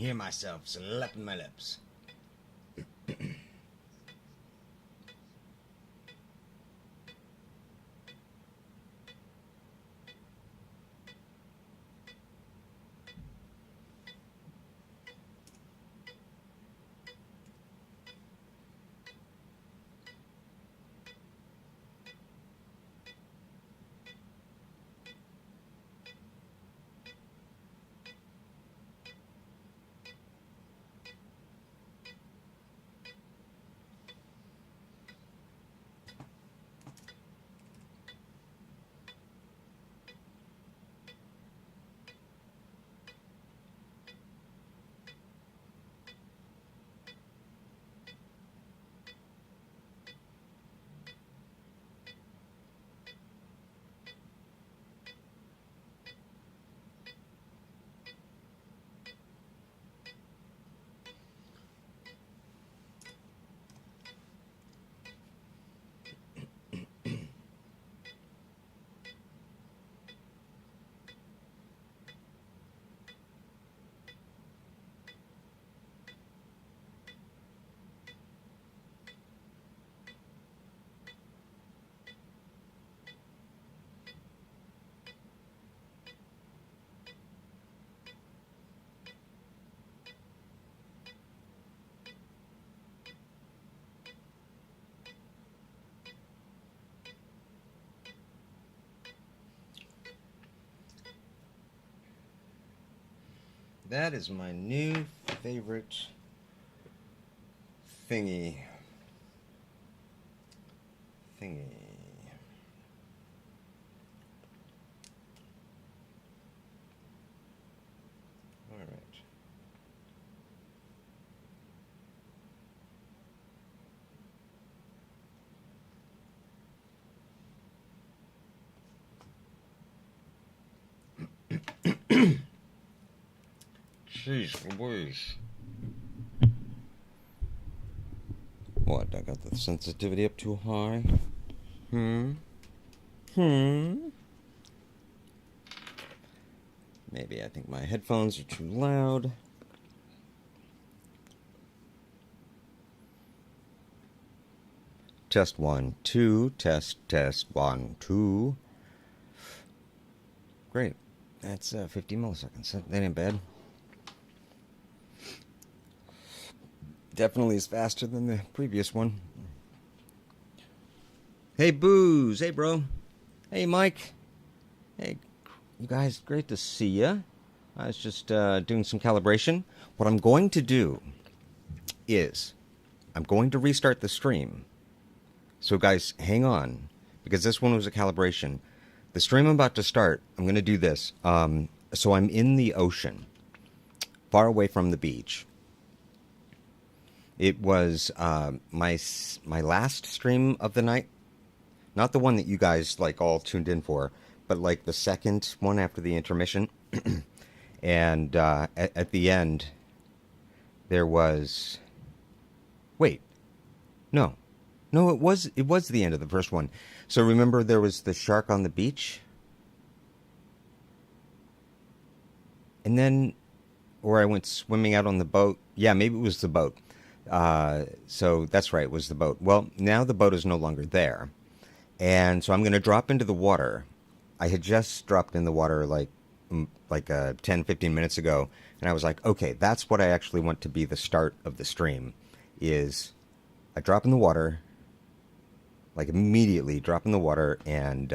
hear myself slapping my lips. That is my new favorite thingy. All right. Jeez Louise. What, I got the sensitivity up too high? Maybe I think my headphones are too loud. Test 1, 2, test 1, 2. Great. That's 50 milliseconds. That ain't bad. Definitely is faster than the previous one. Hey, Booze. Hey, bro. Hey, Mike. Hey, you guys. Great to see ya. I was just doing some calibration. What I'm going to do is I'm going to restart the stream. So, guys, hang on, because this one was a calibration. The stream I'm about to start, I'm going to do this. So I'm in the ocean, far away from the beach. It was my last stream of the night. Not the one that you guys like all tuned in for, but like the second one after the intermission. And at the end, there was... Wait. No, it was the end of the first one. So remember there was the shark on the beach? And then... Or I went swimming out on the boat. Yeah, maybe it was the boat. So that's right, it was the boat. Well, now the boat is no longer there. And so I'm going to drop into the water. I had just dropped in the water like 10, 15 minutes ago. And I was like, okay, that's what I actually want to be the start of the stream. Is I drop in the water, like immediately drop in the water, and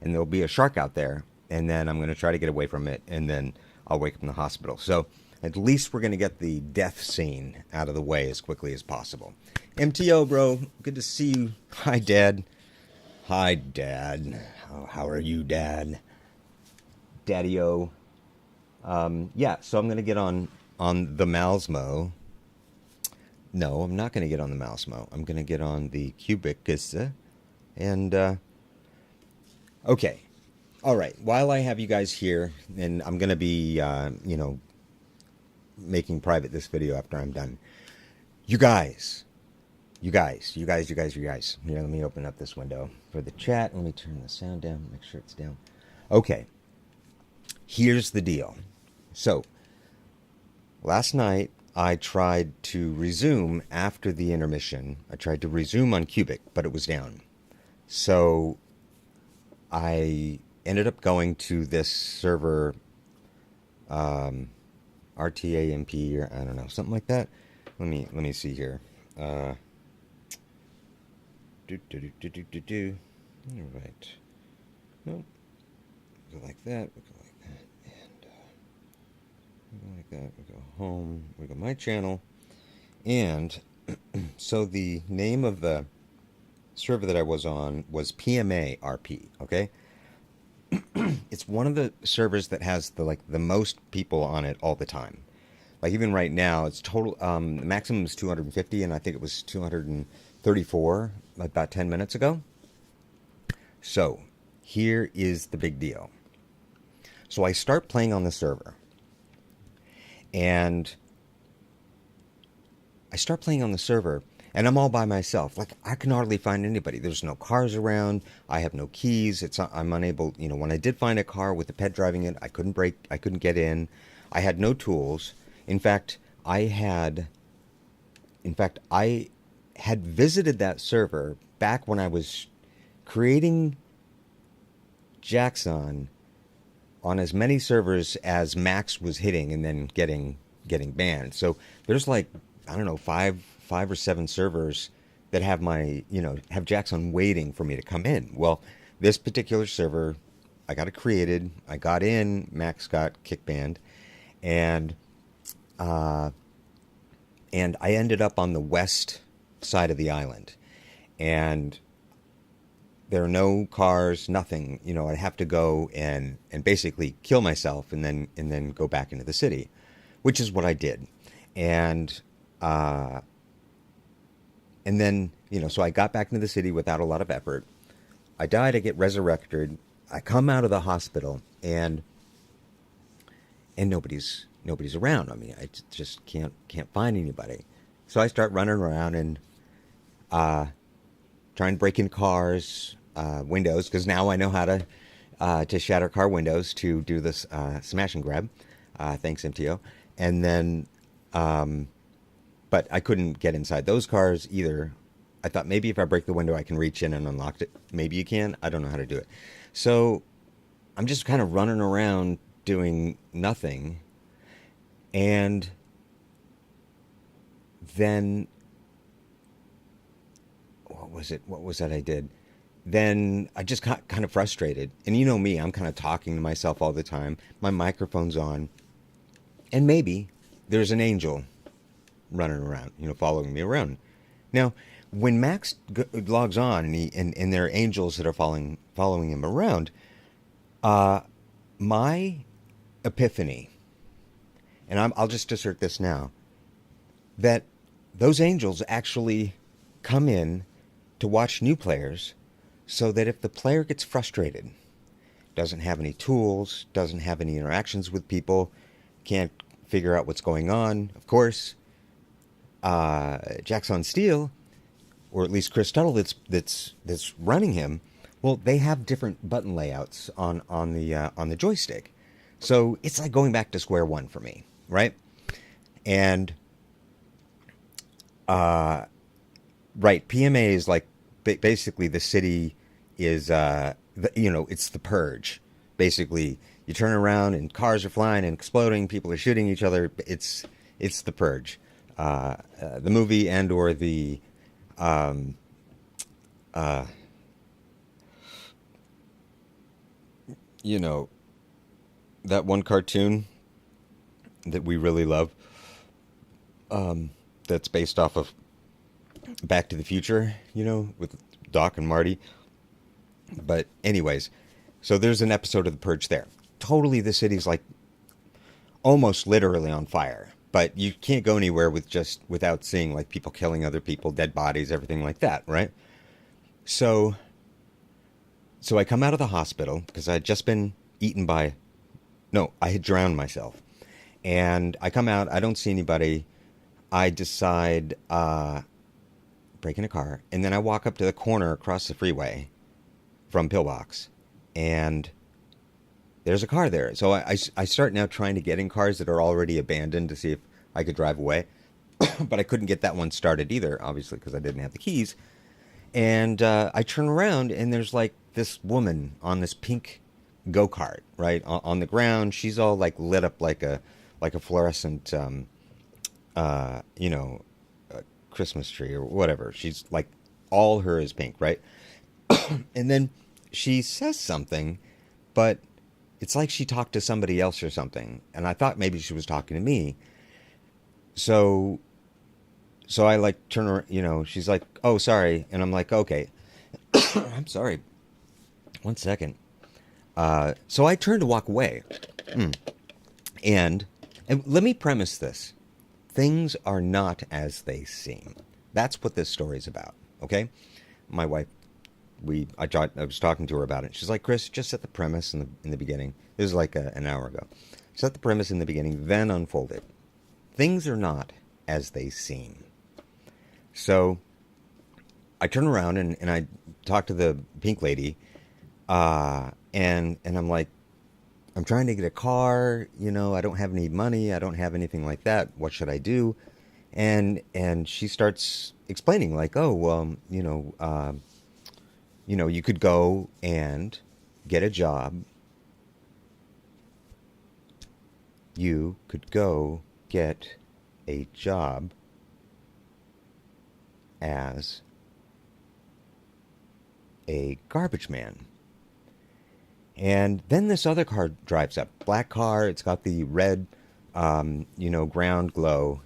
there'll be a shark out there. And then I'm going to try to get away from it. And then I'll wake up in the hospital. So at least we're going to get the death scene out of the way as quickly as possible. MTO, bro. Good to see you. Hi, Dad. Hi, Dad. How are you, Dad? Daddy-o. Yeah, so I'm going to get on the Malsmo. No, I'm not going to get on the Malsmo. I'm going to get on the Cubicus. And, okay. All right. While I have you guys here, and I'm going to be, making private this video after I'm done. You guys. Here, let me open up this window for the chat. Let me turn the sound down, make sure it's down. Okay. Here's the deal. So, Last night, I tried to resume after the intermission. I tried to resume on Cubic, but it was down. So I ended up going to this server, RTAMP, or I don't know, something like that. Let me see here. Uh, do. All right. No, we go like that. We go like that, and we go like that. We go home. We go my channel, and so the name of the server that I was on was PMA RP. Okay, it's one of the servers that has the most people on it all the time. Like even right now, it's total. The maximum is 250, and I think it was 234 about 10 minutes ago. So here is the big deal. So I start playing on the server, and and I'm all by myself. Like I can hardly find anybody. There's no cars around. I have no keys. I'm unable. When I did find a car with a pet driving it, I couldn't break. I couldn't get in. I had no tools. In fact, I had visited that server back when I was creating Jaxon on as many servers as Max was hitting and then getting banned. So there's I don't know, five or seven servers that have have Jaxon waiting for me to come in. Well, this particular server, I got it created. I got in. Max got kick banned, and I ended up on the west side of the island, and there are no cars, nothing. I'd have to go and basically kill myself and then go back into the city, which is what I did. And then, so I got back into the city without a lot of effort. I died, I get resurrected. I come out of the hospital and nobody's around. I mean, I just can't find anybody. So I start running around and trying to break in cars, windows, because now I know how to shatter car windows to do this smash and grab. Thanks, MTO. And then, but I couldn't get inside those cars either. I thought maybe if I break the window, I can reach in and unlock it. Maybe you can. I don't know how to do it. So I'm just kind of running around doing nothing. And then, what was that I did? Then I just got kind of frustrated. And you know me, I'm kind of talking to myself all the time. My microphone's on. And maybe there's an angel running around, following me around. Now, when Max logs on and there are angels that are following him around, my epiphany, and I'll just assert this now, that those angels actually come in to watch new players so that if the player gets frustrated, doesn't have any tools, doesn't have any interactions with people, can't figure out what's going on, of course, Jaxon Steele, or at least Chris Tuttle that's running him, well, they have different button layouts on the joystick. So it's like going back to square one for me, right? And right, PMA is like basically the city is it's the purge. Basically, you turn around and cars are flying and exploding, people are shooting each other. It's the purge. The movie and or the that one cartoon that we really love, that's based off of Back to the Future, with Doc and Marty. But anyways, so there's an episode of The Purge there. Totally, the city's like almost literally on fire. But you can't go anywhere without seeing like people killing other people, dead bodies, everything like that, right? So I come out of the hospital because I had just been eaten by... No, I had drowned myself. And I come out, I don't see anybody. I decide, break in a car. And then I walk up to the corner across the freeway from Pillbox. And there's a car there. So I start now trying to get in cars that are already abandoned to see if I could drive away. But I couldn't get that one started either, obviously, because I didn't have the keys. And I turn around, and there's like this woman on this pink go-kart, right, on the ground. She's all like lit up like a fluorescent, you know, Christmas tree or whatever. She's like, all her is pink, right? And then she says something, but it's like she talked to somebody else or something. And I thought maybe she was talking to me. So I like turn her, you know, she's like, "Oh, sorry." And I'm like, "Okay." I'm sorry. One second. So I turned to walk away. And let me premise this. Things are not as they seem. That's what this story's about, okay? My wife, I was talking to her about it. She's like, "Chris, just set the premise in the beginning." This is like an hour ago. Set the premise in the beginning, then unfold it. Things are not as they seem. So I turn around and I talk to the pink lady, and I'm like, "I'm trying to get a car, you know, I don't have any money, I don't have anything like that. What should I do?" And she starts explaining like, "Oh, well, you could go and get a job. You could go get a job as a garbage man." And then this other car drives up. Black car. It's got the red, ground glow,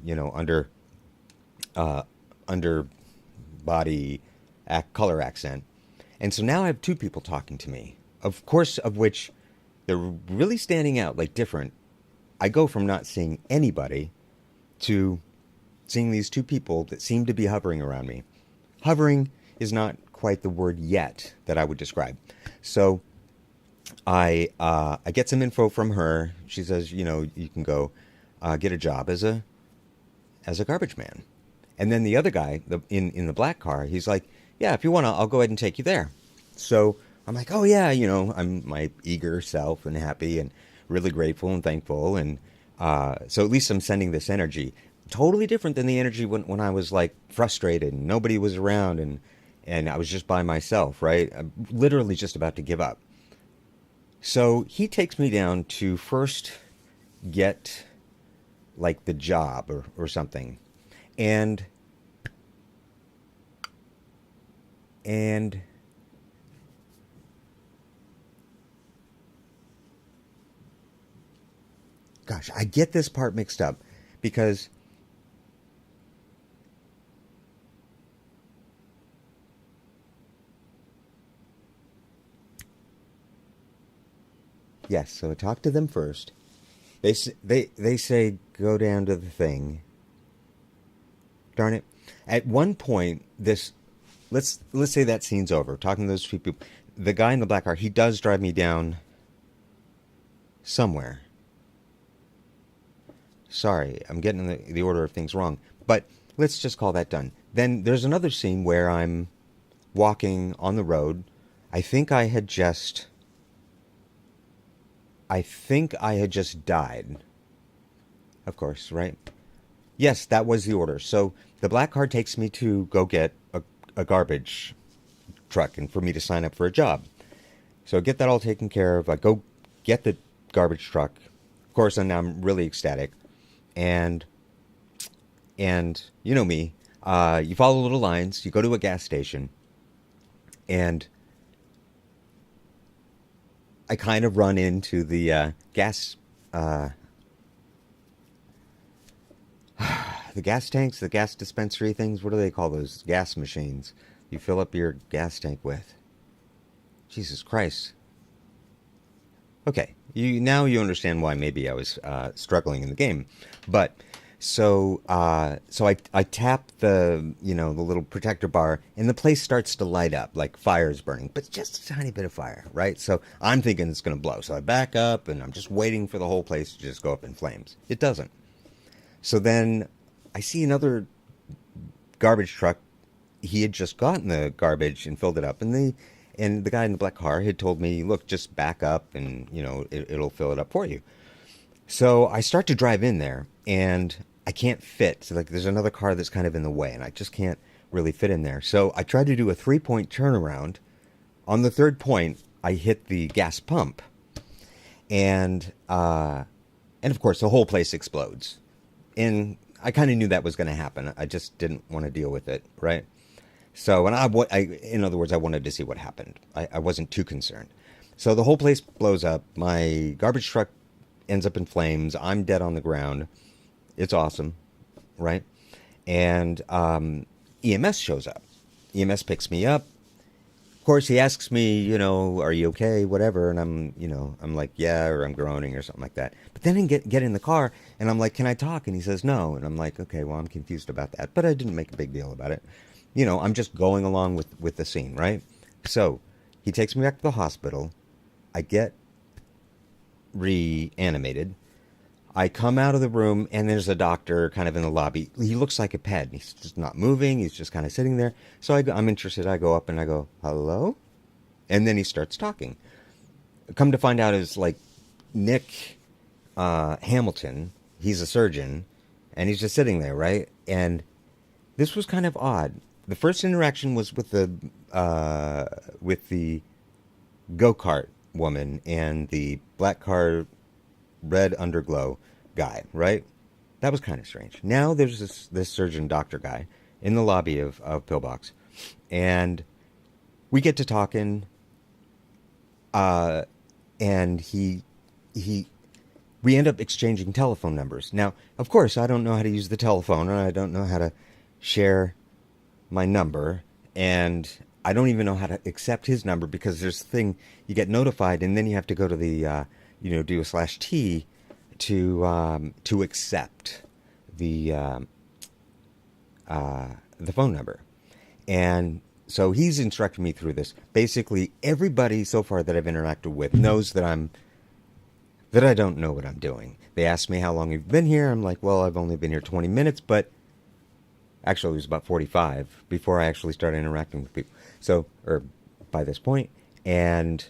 under body color accent. And so now I have two people talking to me. Of course, of which they're really standing out, like different. I go from not seeing anybody to seeing these two people that seem to be hovering around me. Hovering is not quite the word yet that I would describe. So I get some info from her. She says, you can go get a job as a garbage man. And then the other guy in the black car, he's like, "Yeah, if you want to, I'll go ahead and take you there." So I'm like, "Oh yeah," I'm my eager self and happy and really grateful and thankful. And so at least I'm sending this energy. Totally different than the energy when I was like frustrated and nobody was around and I was just by myself, right? I'm literally just about to give up. So he takes me down to first get like the job or something. And gosh, I get this part mixed up because yes, so I talk to them first. They say go down to the thing. Darn it. At one point, let's say that scene's over. Talking to those two people, the guy in the black car, he does drive me down somewhere. Sorry, I'm getting the order of things wrong, but let's just call that done. Then there's another scene where I'm walking on the road. I think I had just died. Of course, right? Yes, that was the order. So the black car takes me to go get a garbage truck and for me to sign up for a job. So I get that all taken care of. I go get the garbage truck. Of course, and I'm really ecstatic. And you know me, you follow little lines, you go to a gas station, and I kind of run into the gas the gas tanks, the gas dispensary things. What do they call those? Gas machines you fill up your gas tank with. Jesus Christ. Okay, now you understand why maybe I was struggling in the game. But so I tap the the little protector bar, and the place starts to light up like fire's burning, but just a tiny bit of fire, right? So I'm thinking it's going to blow. So I back up, and I'm just waiting for the whole place to just go up in flames. It doesn't. So then I see another garbage truck. He had just gotten the garbage and filled it up, and the guy in the black car had told me, "Look, just back up, and it'll fill it up for you." So I start to drive in there, and I can't fit. So like there's another car that's kind of in the way, and I just can't really fit in there. So I tried to do a 3-point turnaround. On the third point, I hit the gas pump, and of course the whole place explodes. And I kind of knew that was going to happen. I just didn't want to deal with it, right? So, and in other words, I wanted to see what happened. I wasn't too concerned. So the whole place blows up. My garbage truck ends up in flames. I'm dead on the ground. It's awesome, right? And EMS shows up. EMS picks me up. Of course, he asks me, are you okay, whatever, and I'm like, yeah, or I'm groaning or something like that. But then I get in the car, and I'm like, can I talk? And he says no, and I'm like, okay, well, I'm confused about that, but I didn't make a big deal about it. I'm just going along with the scene, right? So he takes me back to the hospital. I get reanimated. I come out of the room, and there's a doctor kind of in the lobby. He looks like a ped. He's just not moving. He's just kind of sitting there. So I'm interested. I go up and I go, hello? And then he starts talking. Come to find out is like Nick Hamilton. He's a surgeon, and he's just sitting there, right? And this was kind of odd. The first interaction was with the go-kart woman and the black car red underglow guy, right? That was kind of strange. Now there's this surgeon doctor guy in the lobby of Pillbox, and we get to talking, and we end up exchanging telephone numbers. Now, of course, I don't know how to use the telephone, and I don't know how to share my number, and I don't even know how to accept his number, because there's a thing, you get notified, and then you have to go to the do a /T to accept the phone number. And so he's instructed me through this. Basically, everybody so far that I've interacted with knows that I don't know what I'm doing. They ask me how long you've been here. I'm like, well, I've only been here 20 minutes, but actually it was about 45 before I actually started interacting with people. So, or by this point, and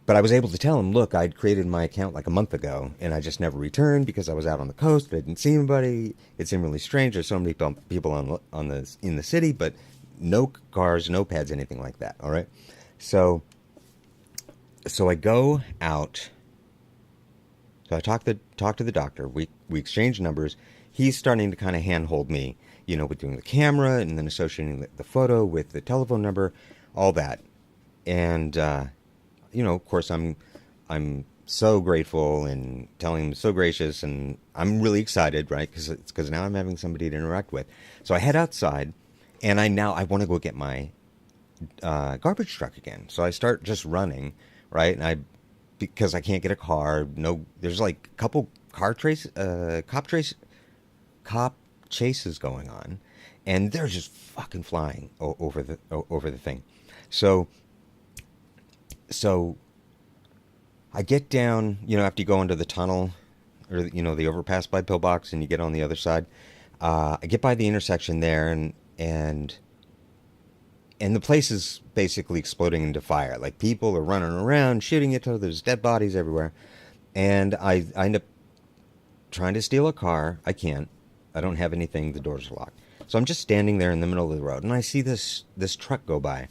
but I was able to tell him, look, I'd created my account like a month ago, and I just never returned because I was out on the coast. I didn't see anybody. It seemed really strange. There's so many people in the city, but no cars, no pads, anything like that. All right, so I go out. So I talk to the doctor. We exchange numbers. He's starting to kind of handhold me, with doing the camera and then associating the photo with the telephone number, all that, and. Of course, I'm so grateful and telling him so gracious, and I'm really excited, right? Because now I'm having somebody to interact with. So I head outside, and I want to go get my garbage truck again. So I start just running, right? And because I can't get a car. No, there's like a couple cop chases going on, and they're just fucking flying over the thing. So I get down, after you go into the tunnel or, the overpass by Pillbox and you get on the other side. I get by the intersection there and the place is basically exploding into fire. Like people are running around, shooting each other. There's dead bodies everywhere. And I end up trying to steal a car. I can't. I don't have anything. The doors are locked. So I'm just standing there in the middle of the road and I see this truck go by.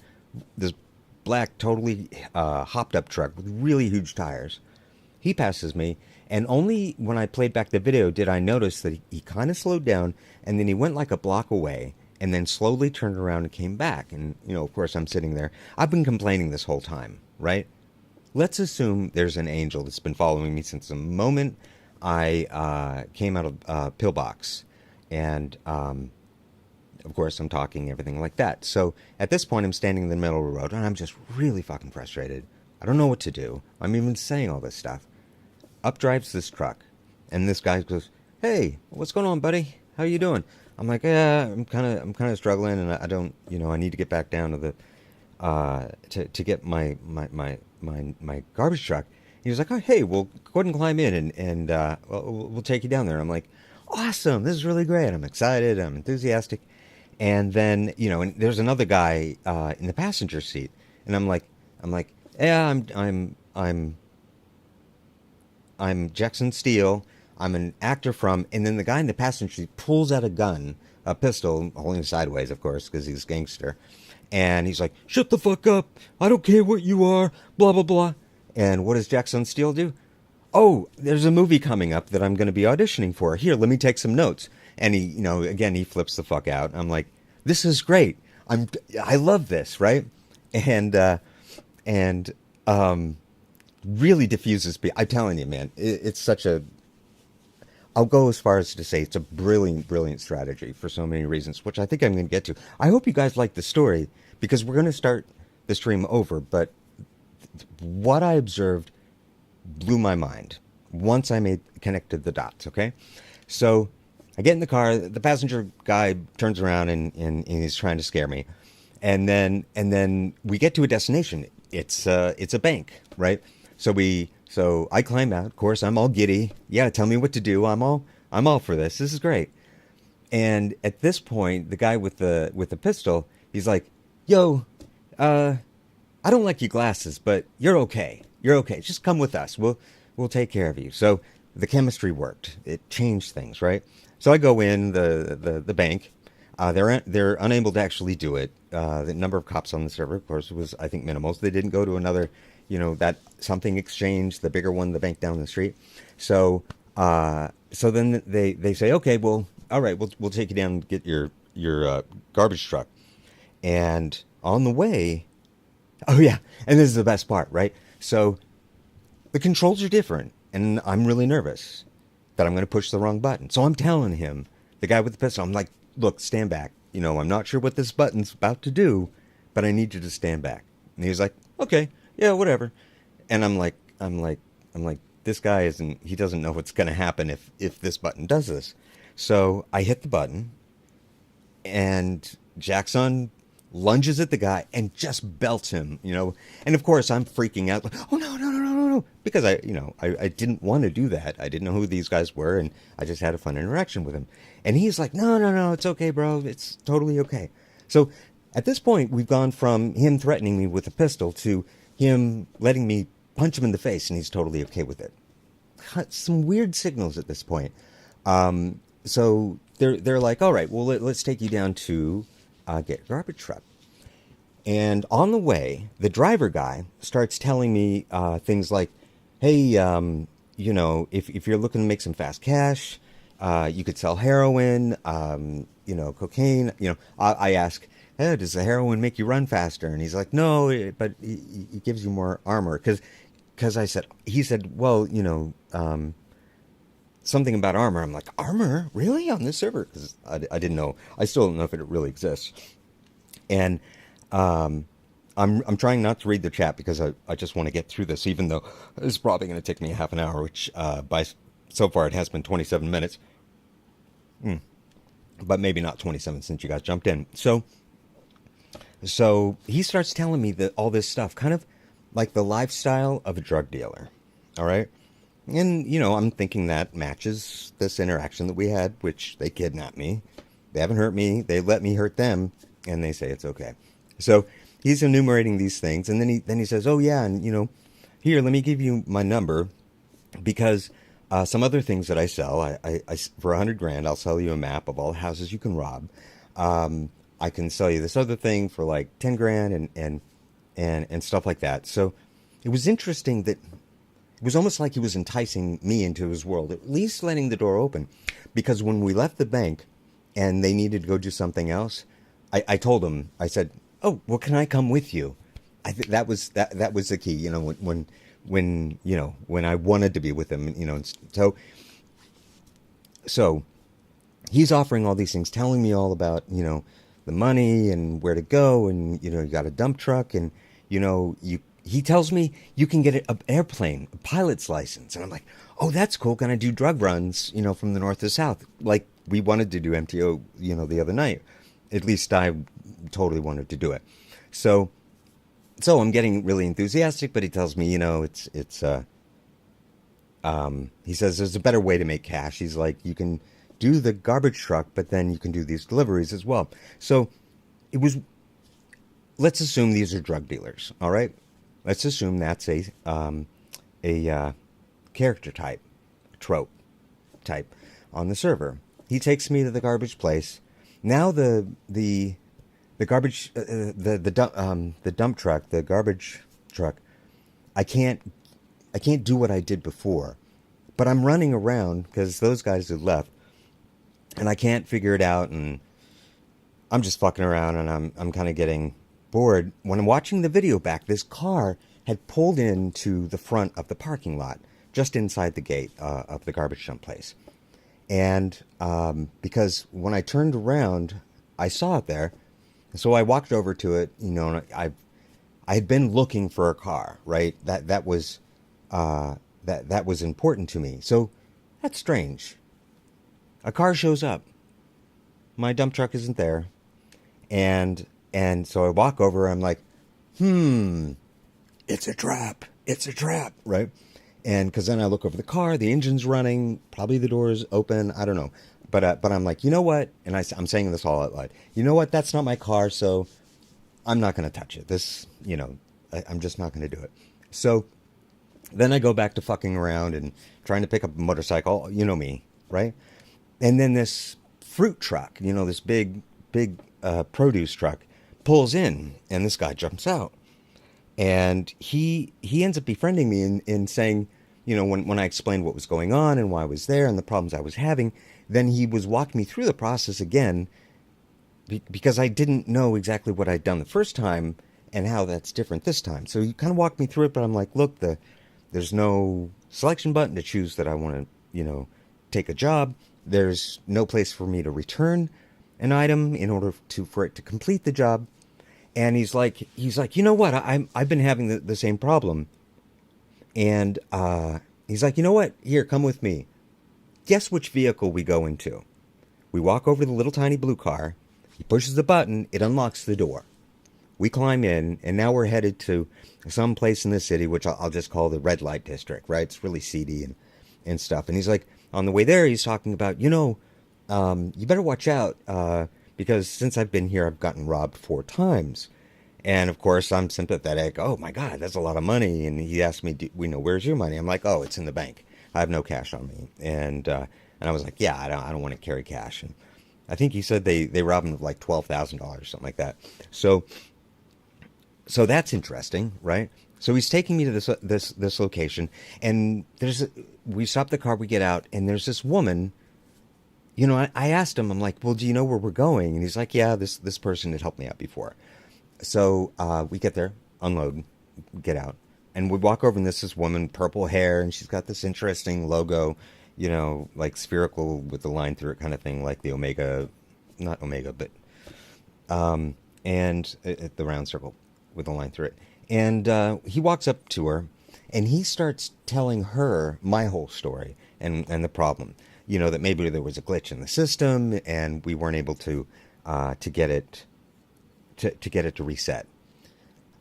This black, totally hopped up truck with really huge tires. He passes me, and only when I played back the video did I notice that he kind of slowed down, and then he went like a block away, and then slowly turned around and came back. And, of course, I'm sitting there. I've been complaining this whole time, right? Let's assume there's an angel that's been following me since the moment I came out of Pillbox. And, of course, I'm talking, everything like that. So at this point, I'm standing in the middle of the road, and I'm just really fucking frustrated. I don't know what to do. I'm even saying all this stuff. Up drives this truck, and this guy goes, "Hey, what's going on, buddy? How you doing?" I'm like, "Yeah, I'm kind of struggling, and I don't, I need to get back down to the, to get my garbage truck." He was like, "Oh, hey, well, go ahead and climb in, and we'll take you down there." And I'm like, "Awesome! This is really great. I'm excited. I'm enthusiastic." And then, and there's another guy in the passenger seat, and I'm like, yeah, I'm Jaxon Steele. I'm an actor from, and then the guy in the passenger seat pulls out a gun, a pistol, holding it sideways, of course, because he's a gangster. And he's like, shut the fuck up. I don't care what you are, blah, blah, blah. And what does Jaxon Steele do? Oh, there's a movie coming up that I'm going to be auditioning for. Here, let me take some notes. And he, again, he flips the fuck out. I'm like, this is great. I love this, right? And really diffuses. I'm telling you, man, it's such a. I'll go as far as to say it's a brilliant, brilliant strategy for so many reasons, which I think I'm going to get to. I hope you guys like the story because we're going to start the stream over. But what I observed blew my mind once I connected the dots. Okay, so I get in the car. The passenger guy turns around and he's trying to scare me, and then we get to a destination. It's a bank, right? So I climb out. Of course, I'm all giddy. Yeah, tell me what to do. I'm all for this. This is great. And at this point, the guy with the pistol, he's like, "Yo, I don't like your glasses, but you're okay. You're okay. Just come with us. We'll take care of you." So the chemistry worked. It changed things, right? So I go in the bank. They're unable to actually do it. The number of cops on the server, of course, was I think minimal. So they didn't go to another, that something exchange, the bigger one, the bank down the street. So then they say, okay, well, all right, we'll take you down and get your garbage truck. And on the way, oh yeah, and this is the best part, right? So the controls are different, and I'm really nervous that I'm going to push the wrong button. So I'm telling him, the guy with the pistol, I'm like, look, stand back. I'm not sure what this button's about to do, but I need you to stand back. And he's like, okay, yeah, whatever. And I'm like, this guy he doesn't know what's going to happen if this button does this. So I hit the button, and Jaxon lunges at the guy and just belts him, And of course, I'm freaking out. Like, oh, no. Because I didn't want to do that. I didn't know who these guys were, and I just had a fun interaction with him. And he's like, no, it's okay, bro. It's totally okay. So at this point, we've gone from him threatening me with a pistol to him letting me punch him in the face, and he's totally okay with it. Some weird signals at this point. So they're like, all right, well, let's take you down to get a garbage truck. And on the way, the driver guy starts telling me things like, hey, if you're looking to make some fast cash, you could sell heroin, cocaine. I ask, hey, does the heroin make you run faster? And he's like, no, but it gives you more armor. Because he said, well, something about armor. I'm like, armor? Really? On this server? Because I didn't know. I still don't know if it really exists. And I'm trying not to read the chat because I just want to get through this, even though it's probably going to take me a half an hour, which so far it has been 27 minutes. But maybe not 27 since you guys jumped in. So he starts telling me all this stuff, kind of like the lifestyle of a drug dealer. All right. And, I'm thinking that matches this interaction that we had, which they kidnapped me. They haven't hurt me. They let me hurt them. And they say it's okay. So he's enumerating these things. And then he says, oh, yeah. And, here, let me give you my number because some other things that I sell, I for $100,000, I'll sell you a map of all the houses you can rob. I can sell you this other thing for like $10,000 and stuff like that. So it was interesting that it was almost like he was enticing me into his world, at least letting the door open. Because when we left the bank and they needed to go do something else, I told him, I said, oh, well, can I come with you? I think that was the key, when I wanted to be with him, so he's offering all these things, telling me all about, the money and where to go. And, you got a dump truck and, he tells me you can get an airplane, a pilot's license. And I'm like, oh, that's cool. Can I do drug runs, from the north to south? Like we wanted to do MTO, the other night. At least I totally wanted to do it. So I'm getting really enthusiastic, but he tells me, he says there's a better way to make cash. He's like, you can do the garbage truck, but then you can do these deliveries as well. So let's assume these are drug dealers. All right. Let's assume that's a character type, trope. type on the server. He takes me to the garbage place. Now the garbage the dump truck, the garbage truck, I can't do what I did before. But I'm running around because those guys had left, and I can't figure it out, and I'm just fucking around, and I'm kind of getting bored. When I'm watching the video back, this car had pulled into the front of the parking lot, just inside the gate of the garbage dump place. And because when I turned around, I saw it there, so I walked over to it. You know, and I had been looking for a car, right? That was important to me. So that's strange. A car shows up. My dump truck isn't there. And so I walk over, I'm like, it's a trap. It's a trap, right? And because then I look over the car, the engine's running, probably the door's open, I don't know. But I'm like, you know what? And I'm saying this all out loud. You know what? That's not my car, so I'm not going to touch it. This, you know, I'm just not going to do it. So then I go back to fucking around and trying to pick up a motorcycle. You know me, right? And then this fruit truck, you know, this big produce truck pulls in, and this guy jumps out. And he ends up befriending me in saying, you know, when I explained what was going on and why I was there and the problems I was having, then he was walking me through the process again because I didn't know exactly what I'd done the first time and how that's different this time. So he kind of walked me through it, but I'm like, look, there's no selection button to choose that I want to, you know, take a job. There's no place for me to return an item in order for it to complete the job. And he's like, you know what? I've been having the same problem. And he's like, you know what? Here, come with me. Guess which vehicle we go into? We walk over to the little tiny blue car. He pushes the button. It unlocks the door. We climb in, and now we're headed to some place in the city, which I'll just call the red light district, right? It's really seedy and stuff. And he's like, on the way there, he's talking about, you know, you better watch out because since I've been here, I've gotten robbed 4 times. And, of course, I'm sympathetic. Oh, my God, that's a lot of money. And he asked me, where's your money? I'm like, oh, it's in the bank. I have no cash on me. And I was like, yeah, I don't want to carry cash. And I think he said they robbed him of like $12,000 or something like that. So that's interesting, right? So he's taking me to this location, and we stop the car, we get out, and there's this woman. You know, I asked him, I'm like, well, do you know where we're going? And he's like, yeah, this person had helped me out before. So we get there, unload, get out. And we walk over, and this woman, purple hair, and she's got this interesting logo, you know, like spherical with the line through it kind of thing, like the Omega, not Omega, but, and the round circle with the line through it. And he walks up to her, and he starts telling her my whole story and the problem. You know, that maybe there was a glitch in the system, and we weren't able to get it to reset.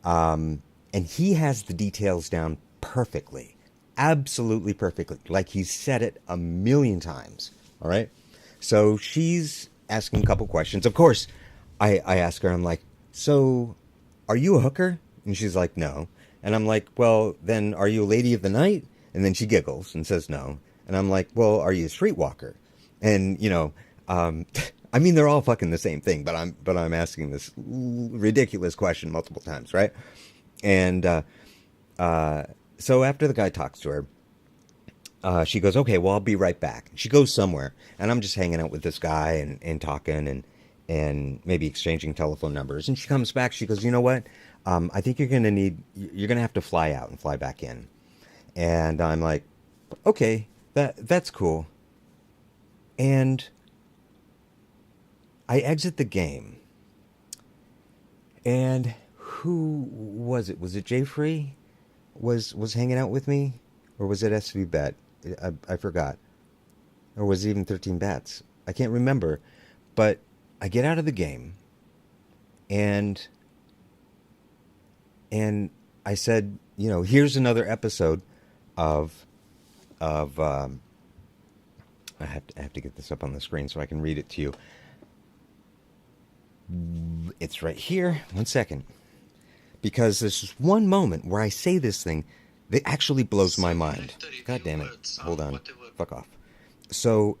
And he has the details down perfectly, absolutely perfectly, like he's said it a million times. All right. So she's asking a couple questions. Of course, I ask her, I'm like, so are you a hooker? And she's like, no. And I'm like, well, then are you a lady of the night? And then she giggles and says no. And I'm like, well, are you a streetwalker? And, you know, I mean, they're all fucking the same thing, but I'm asking this ridiculous question multiple times, right? And so after the guy talks to her, she goes, okay, well, I'll be right back. She goes somewhere, and I'm just hanging out with this guy and talking and maybe exchanging telephone numbers. And she comes back. She goes, you know what? I think you're going to have to fly out and fly back in. And I'm like, okay, that's cool. And I exit the game. And who was it? Was it Jay Free was hanging out with me? Or was it SV Bet? I forgot. Or was it even 13 Bats? I can't remember. But I get out of the game, and I said, you know, here's another episode of I have to get this up on the screen so I can read it to you. It's right here. 1 second. Because there's just one moment where I say this thing that actually blows my mind. God damn it. Hold on. Fuck off. So,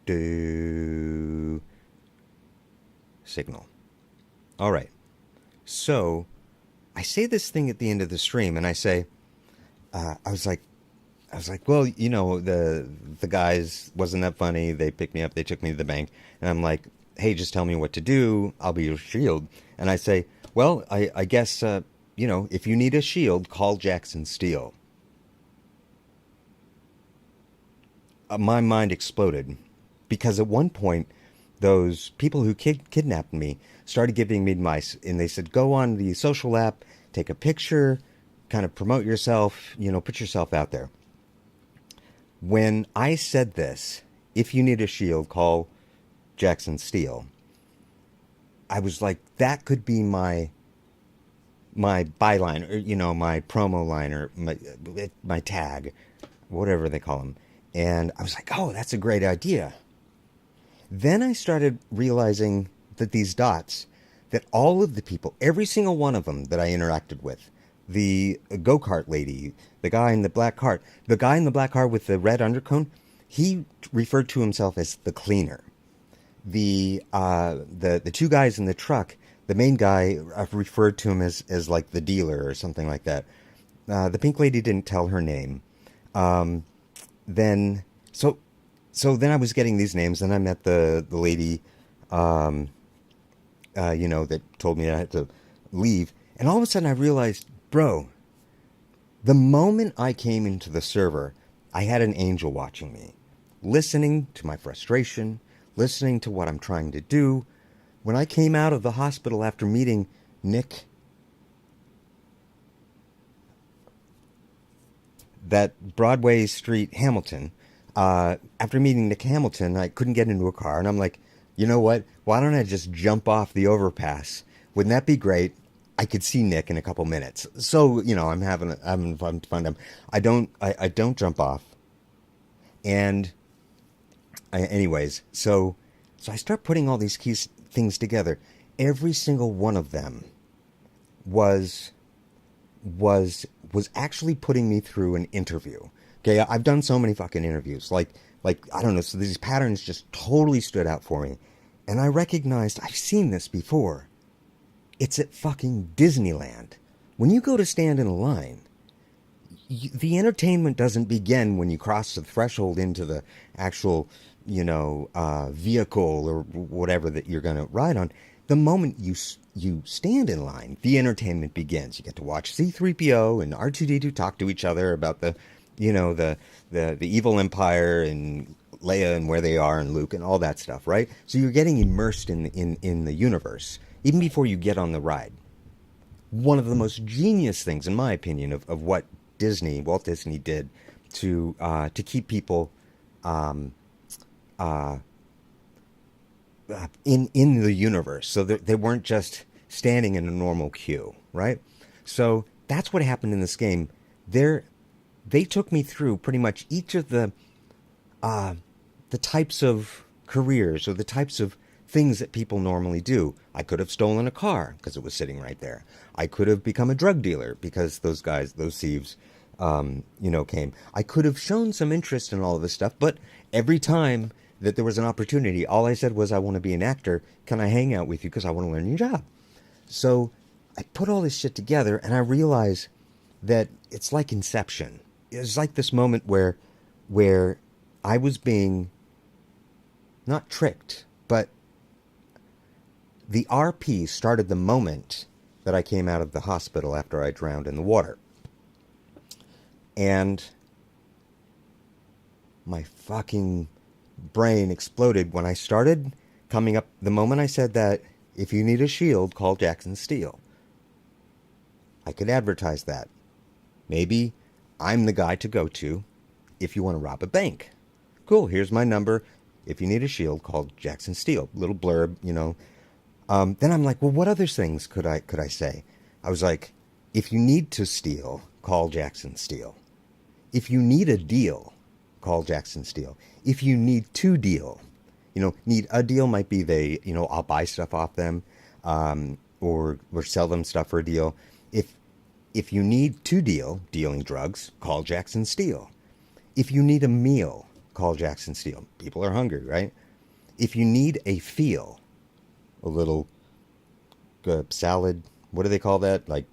do signal. All right. So, I say this thing at the end of the stream, and I say, I was like, well, the guys wasn't that funny. They picked me up. They took me to the bank, and I'm like, hey, just tell me what to do. I'll be your shield. And I say, well, I guess if you need a shield, call Jaxon Steele. My mind exploded because at one point, those people who kidnapped me started giving me advice, and they said, go on the social app, take a picture, kind of promote yourself, put yourself out there. When I said this, if you need a shield, call Jaxon Steele, I was like, that could be my byline, or my promo line, or my tag, whatever they call them. And I was like, oh, that's a great idea. Then I started realizing that these dots, that all of the people, every single one of them that I interacted with, the go-kart lady, the guy in the black cart with the red undercone, he referred to himself as the cleaner. The two guys in the truck, the main guy referred to him as like the dealer or something like that. The pink lady didn't tell her name. Then then I was getting these names, and I met the lady, that told me I had to leave. And all of a sudden I realized, bro, the moment I came into the server, I had an angel watching me, listening to my frustration, listening to what I'm trying to do. When I came out of the hospital after meeting Nick, that Broadway Street Hamilton, after meeting Nick Hamilton, I couldn't get into a car, and I'm like, you know what? Why don't I just jump off the overpass? Wouldn't that be great? I could see Nick in a couple minutes. So, I'm having fun. I don't jump off. And anyways, so I start putting all these things together. Every single one of them was actually putting me through an interview. Okay, I've done so many fucking interviews. Like I don't know, so these patterns just totally stood out for me. And I recognized I've seen this before. It's at fucking Disneyland. When you go to stand in a line, the entertainment doesn't begin when you cross the threshold into the actual, vehicle or whatever that you're going to ride on. The moment you stand in line, the entertainment begins. You get to watch C-3PO and R2-D2 talk to each other about the evil empire and Leia and where they are and Luke and all that stuff, right? So you're getting immersed in the universe even before you get on the ride. One of the most genius things, in my opinion, of what Walt Disney did to keep people in the universe, so that they weren't just standing in a normal queue, right? So that's what happened in this game. They took me through pretty much each of the types of careers or the types of things that people normally do. I could have stolen a car because it was sitting right there. I could have become a drug dealer because those thieves, came. I could have shown some interest in all of this stuff, but every time that there was an opportunity, all I said was, I want to be an actor. Can I hang out with you because I want to learn your job? So I put all this shit together, and I realized that it's like Inception. It's like this moment where I was being not tricked, but the RP started the moment that I came out of the hospital after I drowned in the water. And my fucking brain exploded when I started coming up. The moment I said that, if you need a shield, call Jaxon Steele. I could advertise that. Maybe I'm the guy to go to if you want to rob a bank. Cool, here's my number. If you need a shield, call Jaxon Steele. Little blurb, Then I'm like, well, what other things could I say? I was like, if you need to steal, call Jaxon Steele. If you need a deal, call Jaxon Steele. If you need to deal, need a deal might be I'll buy stuff off them, or sell them stuff for a deal. If you need to dealing drugs, call Jaxon Steele. If you need a meal, call Jaxon Steele. People are hungry, right? If you need a feel, a little salad, what do they call that? Like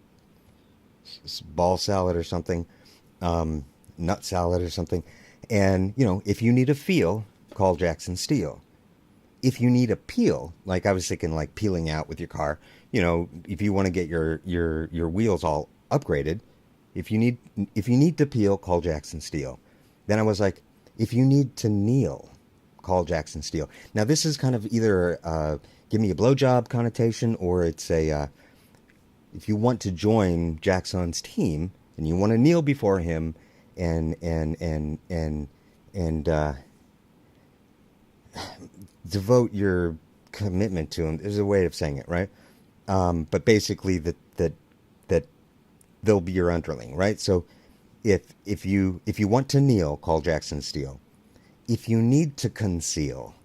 ball salad or something, nut salad or something. And, if you need a feel, call Jaxon Steele. If you need a peel, like I was thinking, like peeling out with your car, if you want to get your wheels all upgraded, if you need to peel, call Jaxon Steele. Then I was like, if you need to kneel, call Jaxon Steele. Now this is kind of either give me a blowjob connotation, or it's a if you want to join Jaxon's team and you want to kneel before him and devote your commitment to him. There's a way of saying it, right? But basically that they'll be your underling, right? So if you want to kneel, call Jaxon Steele. If you need to conceal,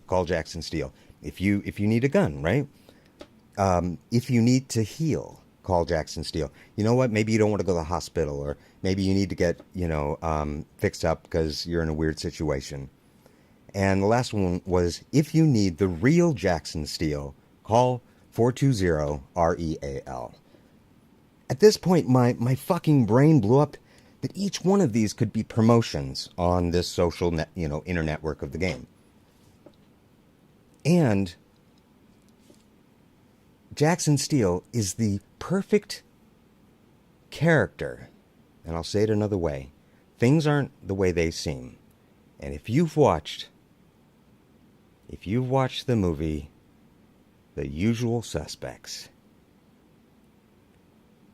call Jaxon Steele. If you need a gun, right? If you need to heal, call Jaxon Steele. You know what? Maybe you don't want to go to the hospital, or maybe you need to get fixed up because you're in a weird situation. And the last one was, if you need the real Jaxon Steele, call 420-REAL. At this point, my fucking brain blew up that each one of these could be promotions on this social inner network of the game. And Jaxon Steele is the perfect character. And I'll say it another way. Things aren't the way they seem. And if you've watched the movie The Usual Suspects,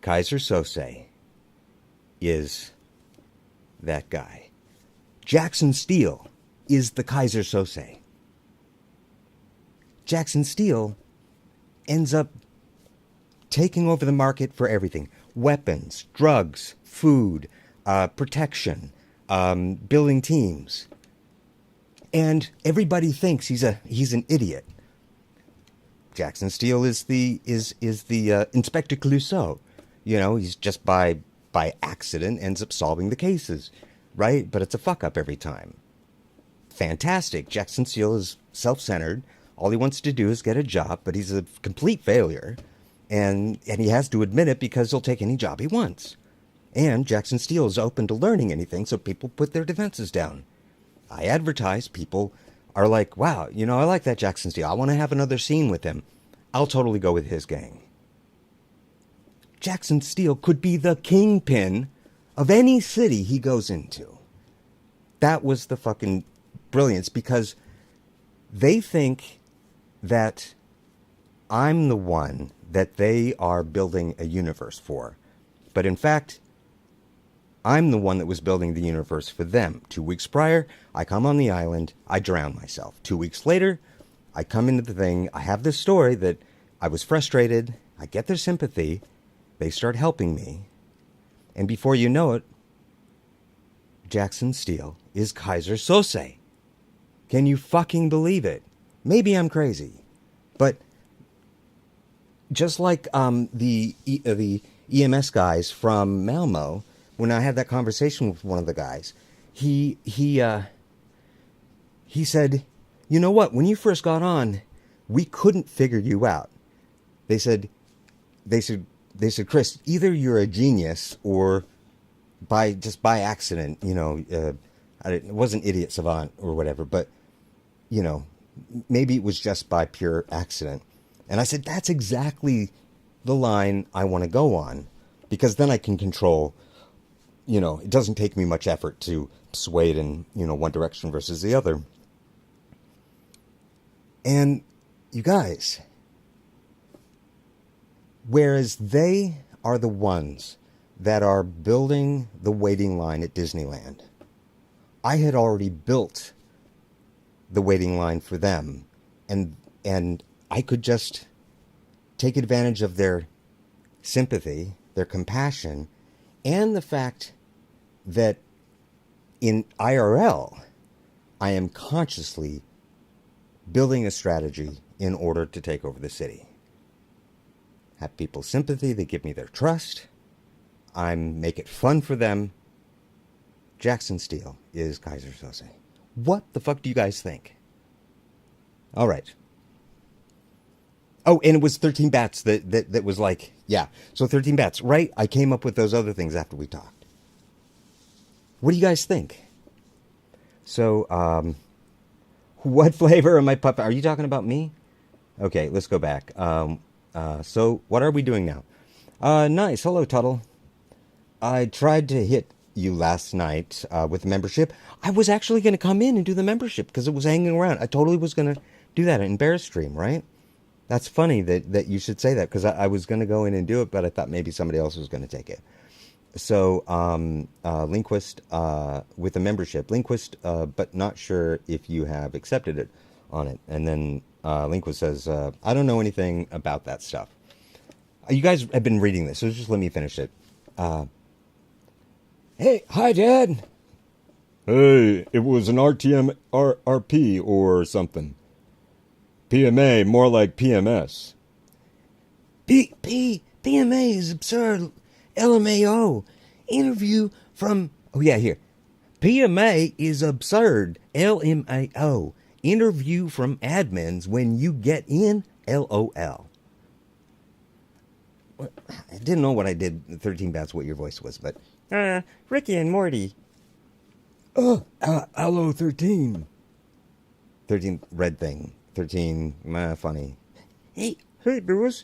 Kaiser Sose is that guy. Jaxon Steele is the Kaiser Sose. Jaxon Steele ends up taking over the market for everything. Weapons, drugs, food, protection, building teams. And everybody thinks he's an idiot. Jaxon Steele is the Inspector Clouseau. He's just by accident ends up solving the cases, right? But it's a fuck up every time. Fantastic. Jaxon Steele is self-centered. All he wants to do is get a job, but he's a complete failure. And he has to admit it because he'll take any job he wants. And Jaxon Steele is open to learning anything, so people put their defenses down. I advertise, people are like, wow, I like that Jaxon Steele. I want to have another scene with him. I'll totally go with his gang. Jaxon Steele could be the kingpin of any city he goes into. That was the fucking brilliance, because they think that I'm the one that they are building a universe for. But in fact, I'm the one that was building the universe for them. 2 weeks prior, I come on the island, I drown myself. 2 weeks later, I come into the thing, I have this story that I was frustrated, I get their sympathy, they start helping me, and before you know it, Jaxon Steele is Kaiser Sose. Can you fucking believe it? Maybe I'm crazy, but just like the EMS guys from Malmo, when I had that conversation with one of the guys, he said, you know what? When you first got on, we couldn't figure you out. They said, Chris, either you're a genius or by accident, it wasn't idiot savant or whatever, but maybe it was just by pure accident. And I said, that's exactly the line I want to go on, because then I can control, it doesn't take me much effort to sway it in, one direction versus the other. And you guys, whereas they are the ones that are building the waiting line at Disneyland, I had already built the waiting line for them, and I could just take advantage of their sympathy, their compassion, and the fact that in IRL, I am consciously building a strategy in order to take over the city. Have people's sympathy, they give me their trust, I make it fun for them, Jaxon Steele is Kaiser Sose. What the fuck do you guys think? All right. Oh, and it was 13 bats that was like, yeah. So 13 bats, right? I came up with those other things after we talked. What do you guys think? So, what flavor am I puffing? Are you talking about me? Okay, let's go back. So what are we doing now? Nice. Hello, Tuttle. I tried to hit you last night with membership. I was actually going to come in and do the membership because it was hanging around. I totally was going to do that in Bear Stream, right? That's funny that you should say that because I was going to go in and do it, but I thought maybe somebody else was going to take it. So, Linquist with a membership. Linquist, but not sure if you have accepted it on it. And then Linquist says, I don't know anything about that stuff. You guys have been reading this, so just let me finish it. Hey, hi, Dad. Hey, it was an RP or something. PMA, more like PMS. PMA is absurd. LMAO. Interview from... Oh, yeah, here. PMA is absurd. LMAO. Interview from admins when you get in. LOL. I didn't know what I did 13 bats what your voice was, but... Ricky and Morty. Hello, 13. 13, red thing. 13, funny. Hey, Bruce.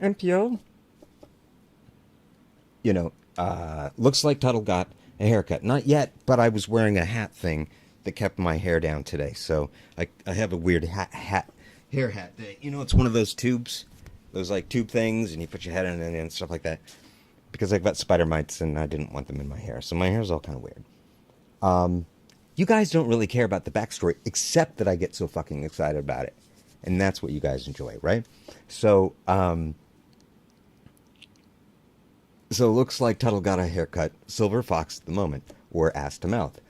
MPO? You know, looks like Tuttle got a haircut. Not yet, but I was wearing a hat thing that kept my hair down today. So I have a weird hair hat. You know, it's one of those tubes. Those, like, tube things, and you put your head in it and stuff like that. Because I've got spider mites, and I didn't want them in my hair. So my hair's all kind of weird. You guys don't really care about the backstory, except that I get so fucking excited about it. And that's what you guys enjoy, right? So, so it looks like Tuttle got a haircut, Silver Fox at the moment, or ass to mouth.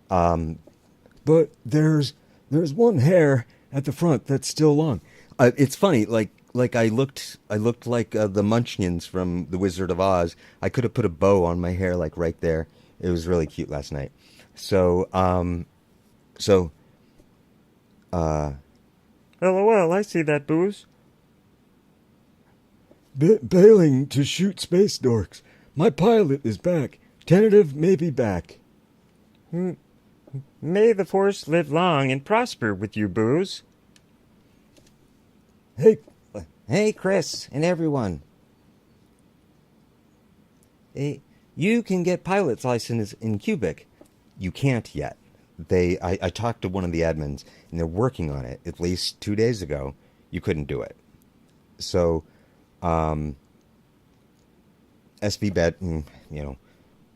But there's one hair at the front that's still long. It's funny, like I looked like the Munchkins from The Wizard of Oz. I could have put a bow on my hair, like right there. It was really cute last night. So, LOL, I see that, Booze. Bailing to shoot space dorks. My pilot is back. Tentative, maybe back. May the Force live long and prosper with you, Booze. Hey, Chris, and everyone. Hey, you can get pilot's license in Cubic. You can't yet. I talked to one of the admins, and they're working on it. At least 2 days ago, you couldn't do it. So, SVBet,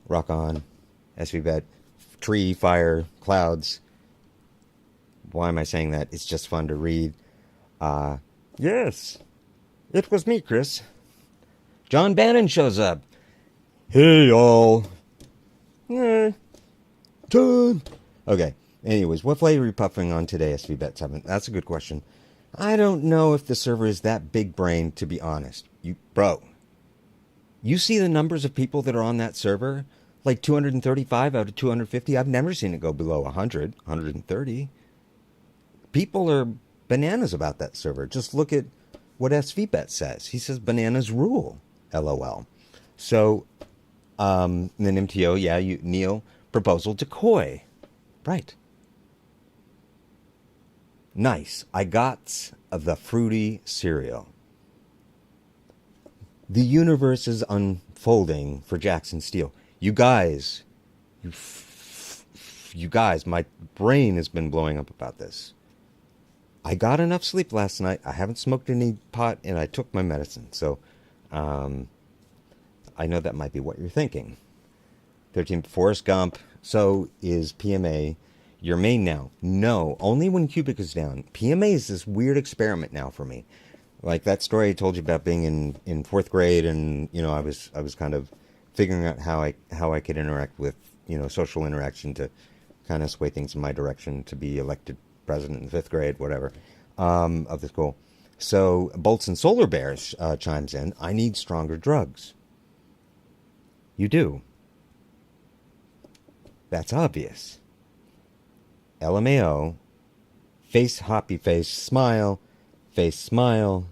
rock on. SVBet, tree, fire, clouds. Why am I saying that? It's just fun to read. Yes, it was me, Chris. John Bannon shows up. Hey, all. John. Okay. Anyways, what flavor are you puffing on today, SVBet7? That's a good question. I don't know if the server is that big brain, to be honest. Bro, you see the numbers of people that are on that server? Like 235 out of 250? I've never seen it go below 100, 130. People are bananas about that server. Just look at what SVBet says. He says bananas rule. LOL. So, then MTO, yeah, Neil, proposal to Koi. Right. Nice. I got the fruity cereal. The universe is unfolding for Jaxon Steele. You guys, my brain has been blowing up about this. I got enough sleep last night. I haven't smoked any pot, and I took my medicine. So, I know that might be what you're thinking. 13, Forrest Gump. So is PMA your main now? No, only when Cubic is down. PMA is this weird experiment now for me. Like that story I told you about being in fourth grade, and I was kind of figuring out how I could interact with social interaction to kind of sway things in my direction to be elected president in fifth grade, whatever, of the school. So Bolts and Solar Bears chimes in. I need stronger drugs. You do. That's obvious. LMAO, face, hoppy face, smile, face, smile.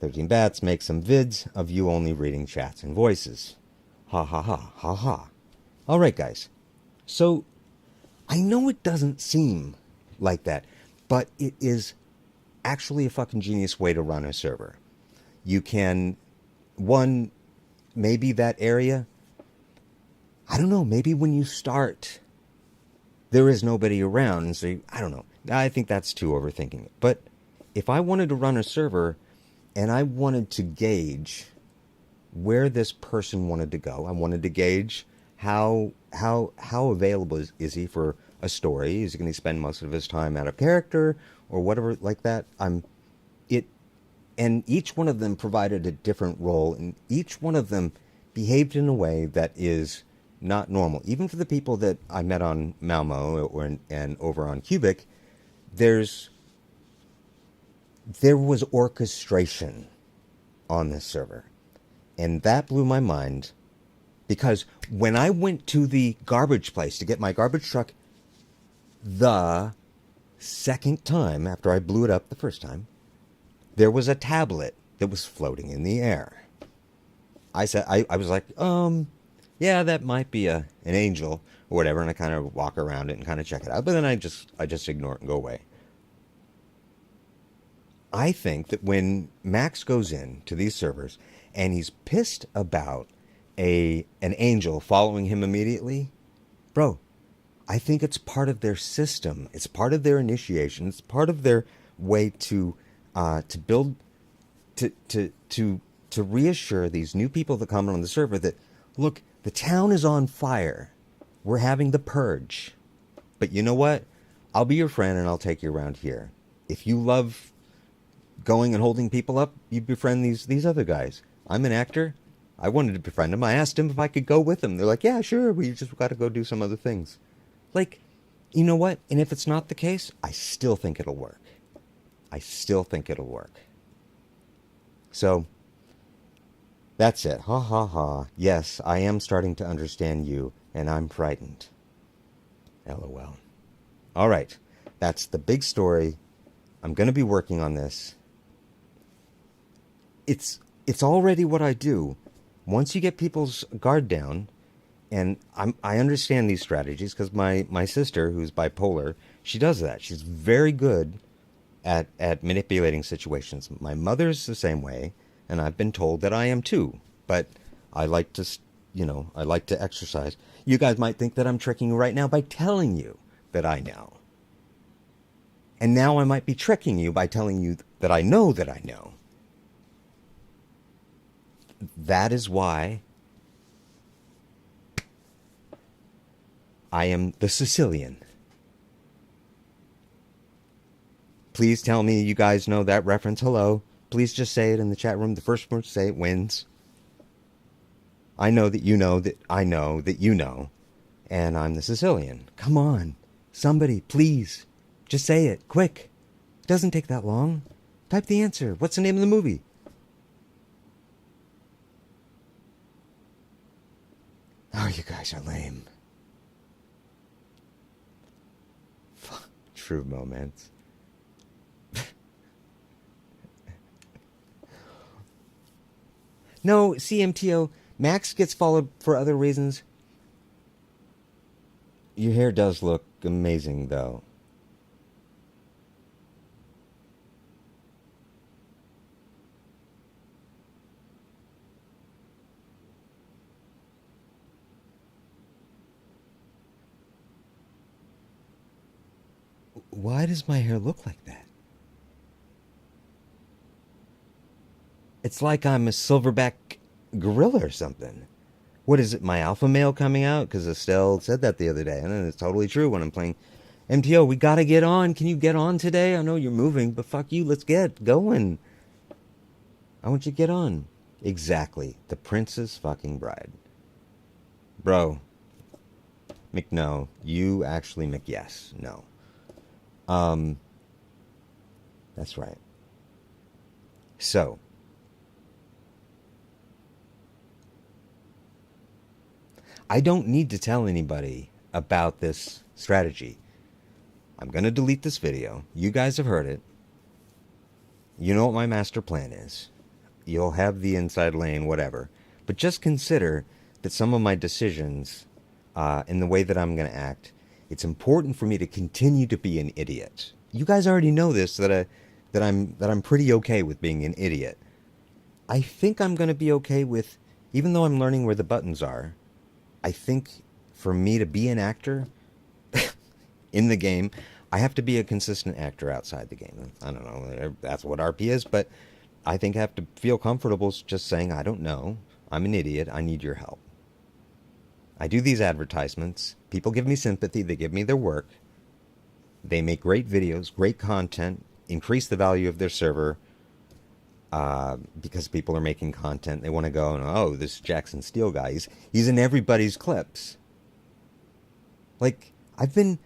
13 Bats make some vids of you only reading chats and voices. Ha ha ha, ha ha. All right, guys. So, I know it doesn't seem like that, but it is actually a fucking genius way to run a server. You can, one, maybe that area, I don't know, maybe when you start, there is nobody around, and so I don't know. I think that's too overthinking it. But if I wanted to run a server and I wanted to gauge where this person wanted to go, I wanted to gauge how available is he for a story? Is he going to spend most of his time out of character or whatever like that? And each one of them provided a different role, and each one of them behaved in a way that is not normal. Even for the people that I met on Malmo and over on Cubic, there was orchestration on this server. And that blew my mind, because when I went to the garbage place to get my garbage truck the second time after I blew it up the first time, there was a tablet that was floating in the air. I said, I was like, yeah, that might be an angel or whatever, and I kind of walk around it and kind of check it out, but then I just ignore it and go away. I think that when Max goes in to these servers and he's pissed about an angel following him immediately, bro, I think it's part of their system. It's part of their initiation. It's part of their way to build, to reassure these new people that come on the server that, look, the town is on fire. We're having the purge. But you know what? I'll be your friend and I'll take you around here. If you love going and holding people up, you befriend these other guys. I'm an actor. I wanted to befriend them. I asked them if I could go with them. They're like, yeah, sure. We just got to go do some other things. Like, you know what? And if it's not the case, I still think it'll work. I still think it'll work. So, that's it. Ha ha ha. Yes, I am starting to understand you, and I'm frightened. LOL. All right. That's the big story. I'm going to be working on this. It's already what I do. Once you get people's guard down, and I understand these strategies because my sister, who's bipolar, she does that. She's very good at manipulating situations. My mother's the same way, and I've been told that I am too. But I like to, I like to exercise. You guys might think that I'm tricking you right now by telling you that I know. And now I might be tricking you by telling you that I know that I know. That is why I am the Sicilian. Please tell me you guys know that reference. Hello. Please just say it in the chat room. The first one to say it wins. I know that you know that I know that you know. And I'm the Sicilian. Come on. Somebody, please. Just say it. Quick. It doesn't take that long. Type the answer. What's the name of the movie? Oh, you guys are lame. True moments. No, CMTO, Max gets followed for other reasons. Your hair does look amazing, though. Why does my hair look like that? It's like I'm a silverback gorilla or something. What is it, my alpha male coming out? Because Estelle said that the other day, and it's totally true when I'm playing MTO. We gotta get on. Can you get on today? I know you're moving, but fuck you. Let's get going. I want you to get on. Exactly. The Princess fucking Bride. Bro. McNo. You actually McYes. No. That's right. So, I don't need to tell anybody about this strategy. I'm going to delete this video. You guys have heard it. You know what my master plan is. You'll have the inside lane, whatever. But just consider that some of my decisions in the way that I'm going to act, it's important for me to continue to be an idiot. You guys already know this, that I'm pretty okay with being an idiot. I think I'm going to be okay with, even though I'm learning where the buttons are, I think for me to be an actor in the game, I have to be a consistent actor outside the game. I don't know, that's what RP is, but I think I have to feel comfortable just saying, I don't know, I'm an idiot, I need your help. I do these advertisements, people give me sympathy, they give me their work, they make great videos, great content, increase the value of their server, because people are making content. They want to go, oh, this Jaxon Steele guy, he's in everybody's clips. Like, I've been...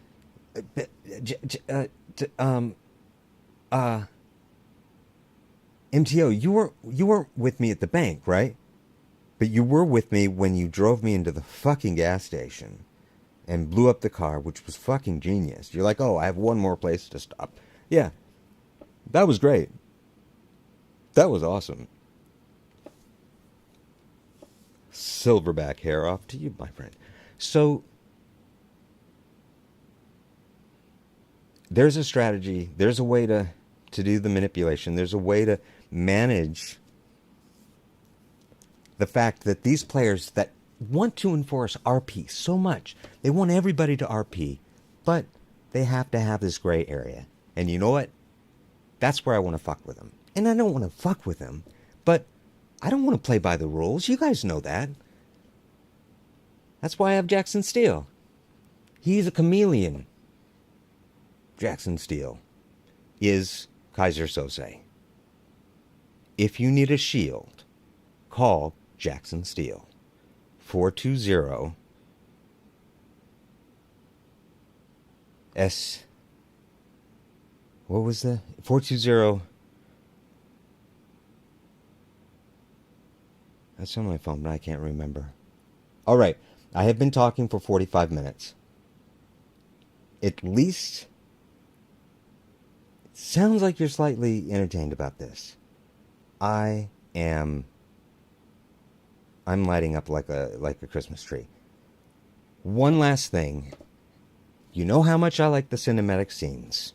MTO, you weren't with me at the bank, right? But you were with me when you drove me into the fucking gas station and blew up the car, which was fucking genius. You're like, oh, I have one more place to stop. Yeah, that was great. That was awesome. Silverback hair off to you, my friend. So, there's a strategy. There's a way to do the manipulation. There's a way to manage the fact that these players that want to enforce RP so much, they want everybody to RP, but they have to have this gray area. And you know what? That's where I want to fuck with them. And I don't want to fuck with them, but I don't want to play by the rules. You guys know that. That's why I have Jaxon Steele. He's a chameleon. Jaxon Steele is Kaiser Sose. If you need a shield, call Jaxon Steele. 420 S. What was the 420? That's on my phone, but I can't remember. All right, I have been talking for 45 minutes. At least, it sounds like you're slightly entertained about this. I'm lighting up like a Christmas tree. One last thing. You know how much I like the cinematic scenes.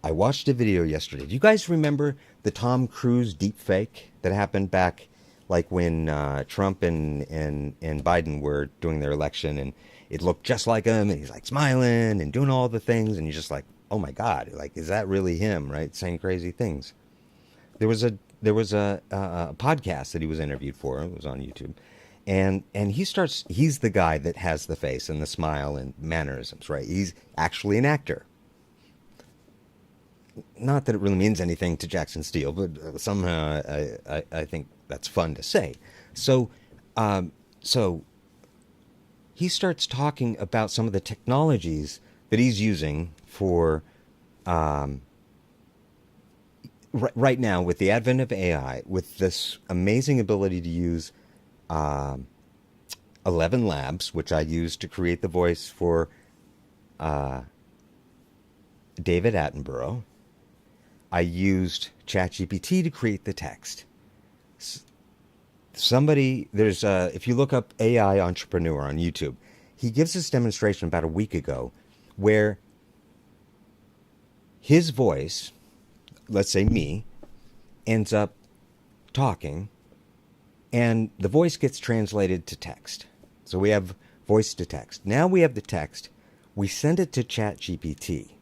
I watched a video yesterday. Do you guys remember the Tom Cruise deepfake that happened back like when Trump and Biden were doing their election, and it looked just like him, and he's like smiling and doing all the things, and you're just like, oh my God, like, is that really him, right? Saying crazy things. There was a podcast that he was interviewed for. It was on YouTube. And he's the guy that has the face and the smile and mannerisms, right? He's actually an actor. Not that it really means anything to Jaxon Steele, but somehow I think that's fun to say. So he starts talking about some of the technologies that he's using for right now with the advent of AI, with this amazing ability to use 11 Labs, which I used to create the voice for David Attenborough. I used ChatGPT to create the text. If you look up AI Entrepreneur on YouTube, he gives this demonstration about a week ago where his voice, let's say me, ends up talking, and the voice gets translated to text. So we have voice to text. Now we have the text. We send it to ChatGPT.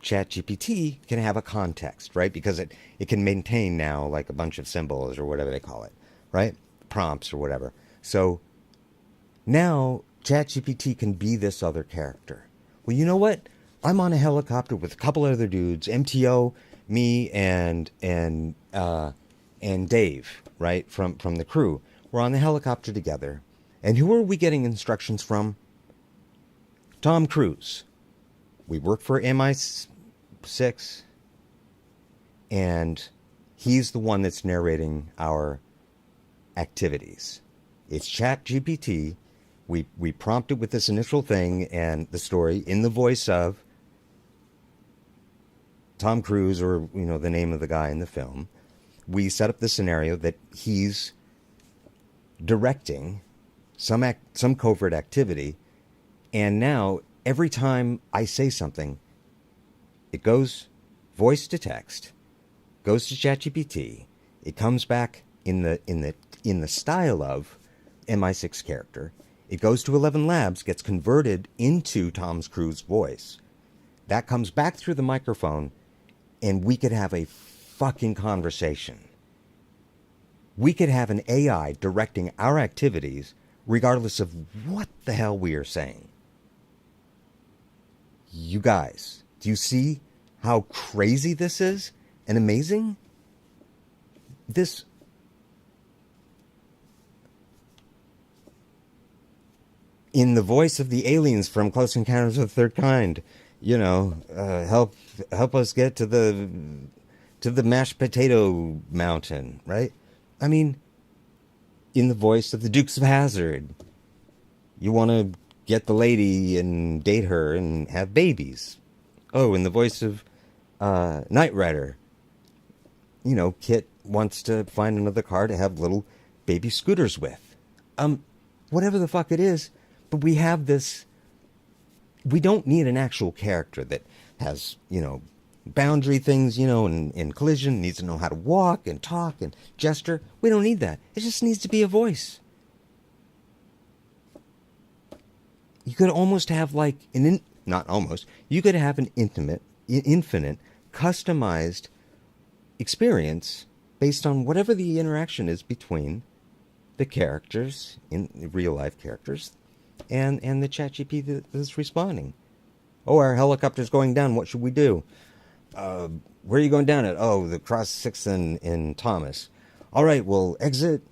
ChatGPT can have a context, right? Because it can maintain now like a bunch of symbols or whatever they call it, right? Prompts or whatever. So now ChatGPT can be this other character. Well, you know what? I'm on a helicopter with a couple other dudes, MTO, me, and Dave, right, from the crew. We're on the helicopter together. And who are we getting instructions from? Tom Cruise. We work for MI6, and he's the one that's narrating our activities. It's ChatGPT We prompt it with this initial thing and the story in the voice of Tom Cruise, or the name of the guy in the film. We set up the scenario that he's directing some covert activity, and now every time I say something, it goes voice to text, goes to ChatGPT. It comes back in the style of MI6 character. It goes to 11 Labs, gets converted into Tom Cruise's voice. That comes back through the microphone, and we could have a fucking conversation. We could have an AI directing our activities regardless of what the hell we are saying. You guys, do you see how crazy this is and amazing? This... in the voice of the aliens from Close Encounters of the Third Kind, help us get to the mashed potato mountain, right? I mean, in the voice of the Dukes of Hazzard, you want to get the lady and date her and have babies. Oh, in the voice of Knight Rider, Kit wants to find another car to have little baby scooters with. Whatever the fuck it is. But we have this, we don't need an actual character that has, boundary things, and collision, needs to know how to walk and talk and gesture. We don't need that. It just needs to be a voice. You could almost have you could have an infinite, customized experience based on whatever the interaction is between the characters, in real life characters, and the ChatGPT that's responding. Oh, our helicopter's going down. What should we do? Where are you going down at? Oh, the cross 6th and Thomas. All right, well, exit,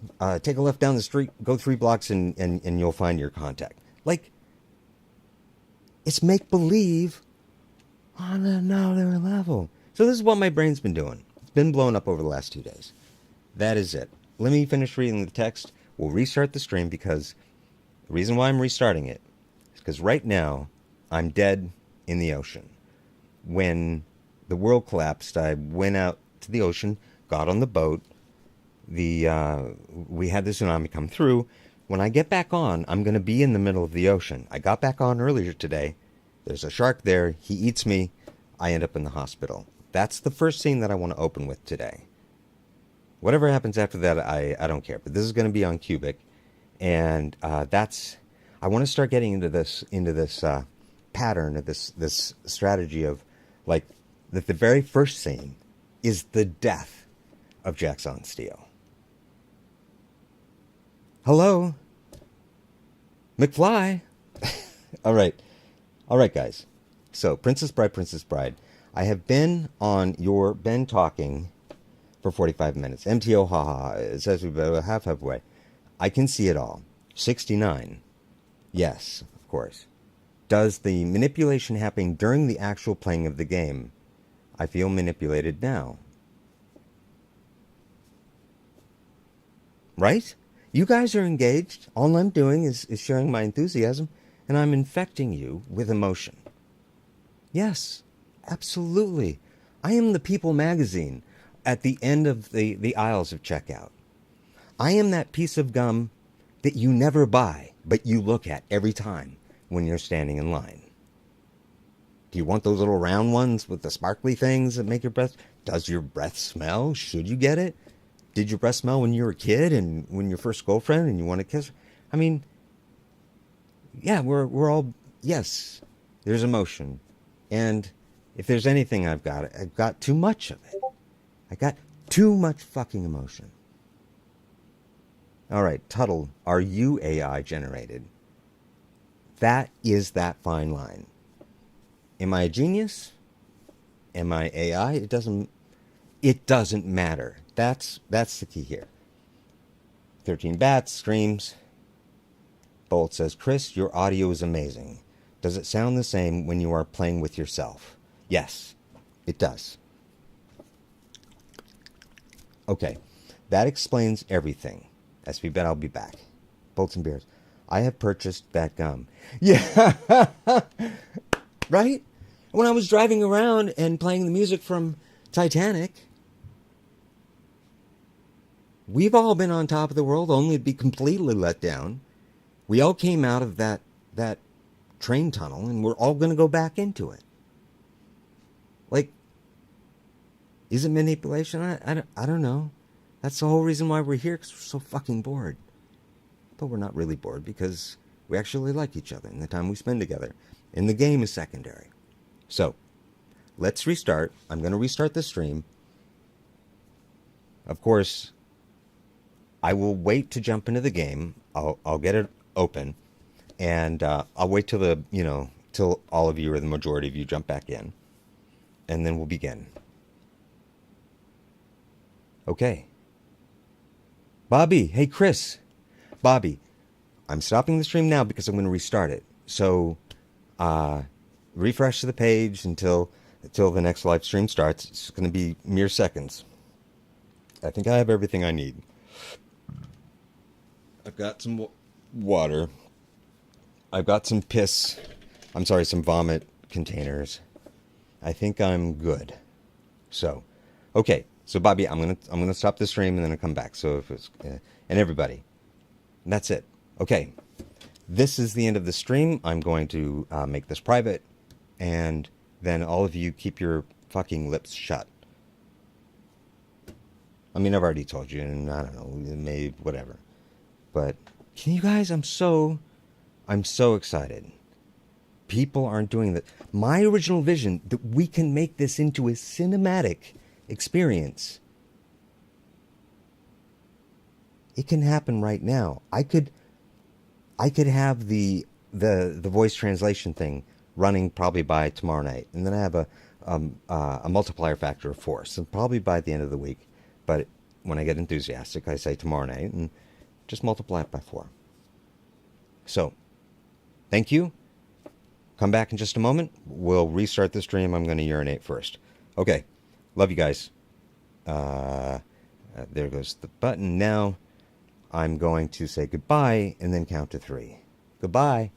take a left down the street, go 3 blocks, and you'll find your contact. Like, it's make-believe on another level. So this is what my brain's been doing. It's been blown up over the last 2 days. That is it. Let me finish reading the text. We'll restart the stream because... the reason why I'm restarting it is because right now I'm dead in the ocean. When the world collapsed, I went out to the ocean, got on the boat. We had the tsunami come through. When I get back on, I'm going to be in the middle of the ocean. I got back on earlier today. There's a shark there. He eats me. I end up in the hospital. That's the first scene that I want to open with today. Whatever happens after that, I don't care. But this is going to be on Cubic. And I want to start getting into this pattern of this strategy of, like, that the very first scene is the death of Jaxon Steele. Hello, McFly. All right, guys. So, Princess Bride. I have been talking for 45 minutes. MTO, haha. It says we're about halfway. I can see it all. 69. Yes, of course. Does the manipulation happen during the actual playing of the game? I feel manipulated now. Right? You guys are engaged. All I'm doing is sharing my enthusiasm, and I'm infecting you with emotion. Yes, absolutely. I am the People magazine at the end of the aisles of checkout. I am that piece of gum that you never buy, but you look at every time when you're standing in line. Do you want those little round ones with the sparkly things that make your breath? Does your breath smell? Should you get it? Did your breath smell when you were a kid and when your first girlfriend and you want to kiss her? I mean, yeah, we're all, yes, there's emotion. And if there's anything I've got too much of it. I got too much fucking emotion. All right, Tuttle, are you AI generated? That is that fine line. Am I a genius? Am I AI? It doesn't matter. That's the key here. 13 Bats streams. Bolt says, Chris, your audio is amazing. Does it sound the same when you are playing with yourself? Yes, it does. Okay, that explains everything. SB Bet, I'll be back. Bolts and Beers. I have purchased that gum. Yeah. Right? When I was driving around and playing the music from Titanic, we've all been on top of the world only to be completely let down. We all came out of that train tunnel and we're all going to go back into it. Like, is it manipulation? I don't know. That's the whole reason why we're here, because we're so fucking bored. But we're not really bored because we actually like each other and the time we spend together. And the game is secondary. So, let's restart. I'm going to restart the stream. Of course, I will wait to jump into the game. I'll get it open. And I'll wait till till all of you or the majority of you jump back in. And then we'll begin. Okay. Bobby, hey Chris. Bobby, I'm stopping the stream now because I'm going to restart it. So, refresh the page until the next live stream starts. It's going to be mere seconds. I think I have everything I need. I've got some water. I've got some some vomit containers. I think I'm good. So, okay. So Bobby, I'm gonna stop the stream and then I'll come back. So if it's and everybody, and that's it. Okay. This is the end of the stream. I'm going to make this private, and then all of you keep your fucking lips shut. I mean, I've already told you, and I don't know, maybe whatever. But can you guys? I'm so excited. People aren't doing that. My original vision that we can make this into a cinematic experience. It can happen right now. I could have the voice translation thing running probably by tomorrow night, and then I have a multiplier factor of 4, so probably by the end of the week. But when I get enthusiastic, I say tomorrow night and just multiply it by 4. So, thank you. Come back in just a moment. We'll restart the stream. I'm going to urinate first. Okay. Love you guys. There goes the button. Now I'm going to say goodbye and then count to 3. Goodbye.